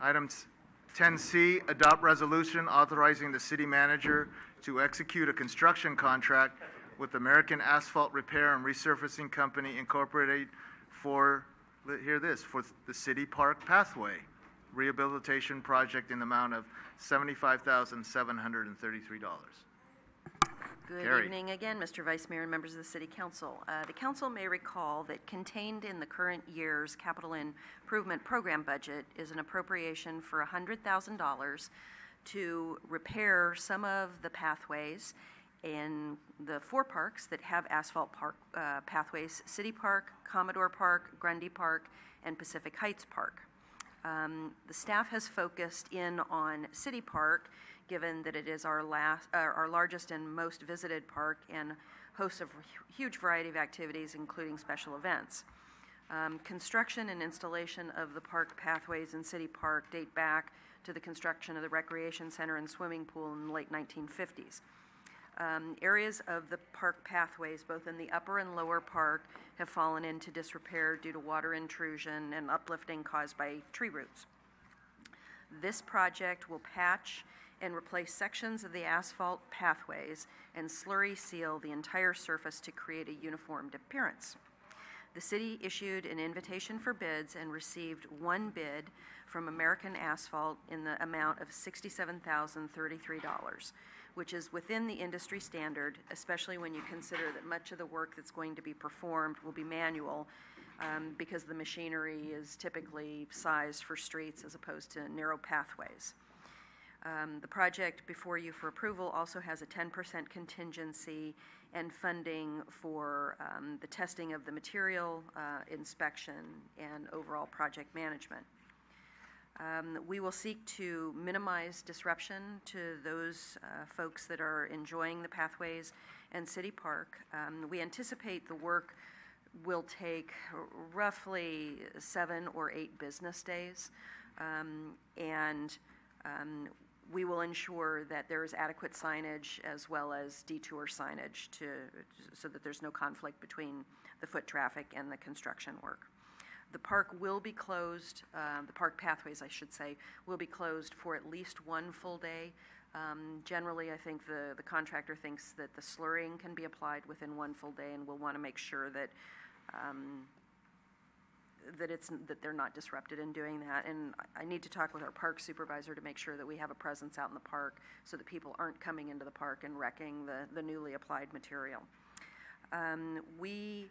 Item 10C, adopt resolution authorizing the city manager to execute a construction contract with American Asphalt Repair and Resurfacing Company Incorporated for, hear this, for the City Park Pathway rehabilitation project in the amount of $75,733. Good Carrie. evening again, Mr. Vice Mayor and members of the City Council. The Council may recall that contained in the current year's capital improvement program budget is an appropriation for $100,000 to repair some of the pathways in the 4 parks that have asphalt park pathways: City Park, Commodore Park, Grundy Park, and Pacific Heights Park. The staff has focused in on City Park, given that it is our largest and most visited park and hosts a huge variety of activities, including special events. Construction and installation of the park pathways in City Park date back to the construction of the recreation center and swimming pool in the late 1950s. Areas of the park pathways, both in the upper and lower park, have fallen into disrepair due to water intrusion and uplifting caused by tree roots. This project will patch and replace sections of the asphalt pathways and slurry seal the entire surface to create a uniformed appearance. The city issued an invitation for bids and received 1 bid from American Asphalt in the amount of $67,033, which is within the industry standard, especially when you consider that much of the work that's going to be performed will be manual, because the machinery is typically sized for streets as opposed to narrow pathways. The project before you for approval also has a 10% contingency and funding for the testing of the material, inspection, and overall project management. We will seek to minimize disruption to those folks that are enjoying the pathways and City Park. We anticipate the work will take roughly 7 or 8 business days, and we will ensure that there is adequate signage as well as detour signage so that there's no conflict between the foot traffic and the construction work. The park will be closed, the park pathways, I should say, will be closed for at least 1 full day. Generally, I think the contractor thinks that the slurrying can be applied within 1 full day, and we'll want to make sure that that they're not disrupted in doing that. And I need to talk with our park supervisor to make sure that we have a presence out in the park so that people aren't coming into the park and wrecking the newly applied material. We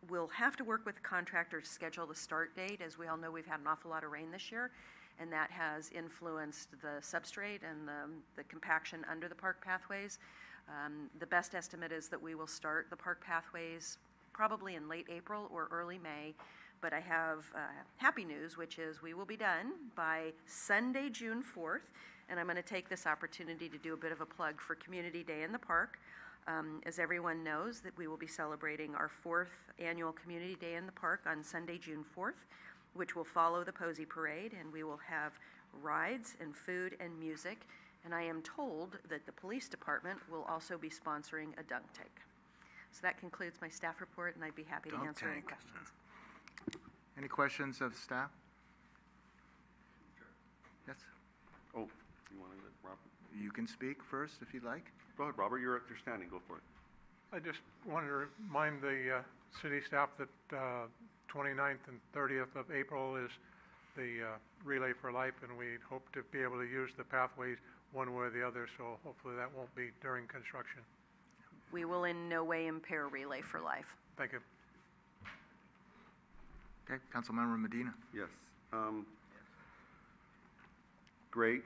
will have to work with the contractor to schedule the start date. As we all know, we've had an awful lot of rain this year, and that has influenced the substrate and the compaction under the park pathways. The best estimate is that we will start the park pathways probably in late April or early May. But I have happy news, which is we will be done by Sunday, June 4th, and I'm going to take this opportunity to do a bit of a plug for Community Day in the Park. As everyone knows, that we will be celebrating our 4th annual Community Day in the Park on Sunday, June 4th, which will follow the Posey Parade, and we will have rides and food and music, and I am told that the police department will also be sponsoring a dunk tank. So that concludes my staff report, and I'd be happy to answer any questions. Any questions of staff? Yes? Oh, you want to let Robert? You can speak first if you'd like. Go ahead, Robert. You're standing. Go for it. I just wanted to remind the city staff that 29th and 30th of April is the Relay for Life, and we hope to be able to use the pathways one way or the other, so hopefully that won't be during construction. We will in no way impair Relay for Life. Thank you. Okay, Councilmember Medina. Yes. Great.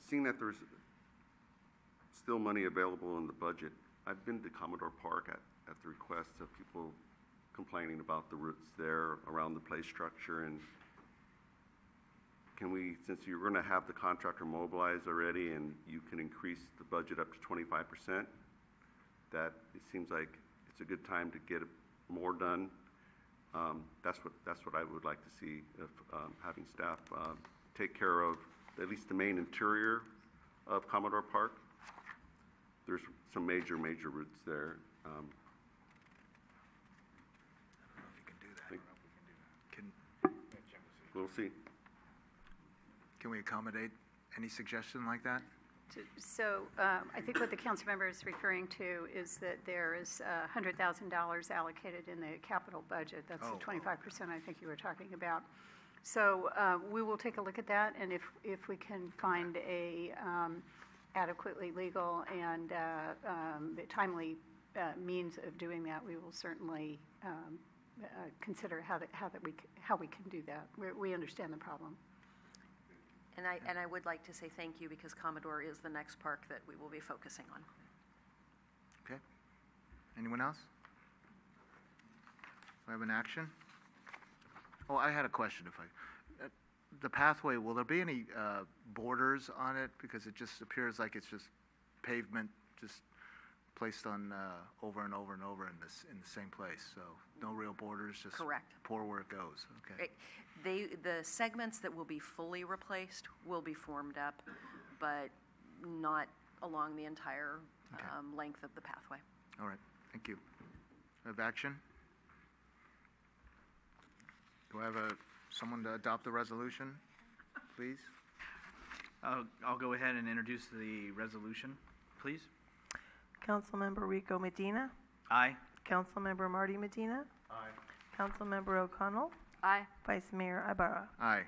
Seeing that there's still money available in the budget, I've been to Commodore Park at the request of people complaining about the routes there around the play structure, and can we, since you're going to have the contractor mobilized already and you can increase the budget up to 25%, that it seems like it's a good time to get more done. That's what I would like to see, if having staff take care of at least the main interior of Commodore Park. There's some major routes there. I don't know if you can do that. We'll see. Can we accommodate any suggestion like that? So I think what the council member is referring to is that there is $100,000 allocated in the capital budget. That's the 25% I think you were talking about. So we will take a look at that, and if we can find a adequately legal and timely means of doing that, we will certainly consider how we can do that. We understand the problem. And I would like to say thank you, because Commodore is the next park that we will be focusing on. Okay. Anyone else? Do I have an action? Oh, I had a question. The pathway, will there be any borders on it? Because it just appears like it's just pavement, just placed on over and over and over in the same place. So no real borders, just Correct. pour where it goes. Okay. Right. The segments that will be fully replaced will be formed up, but not along the entire Okay. length of the pathway. All right. Thank you. I have action. Do I have someone to adopt the resolution, please? I'll go ahead and introduce the resolution, please. Councilmember Rico Medina. Aye. Councilmember Marty Medina. Aye. Councilmember O'Connell. Aye. Vice Mayor Ibarra. Aye.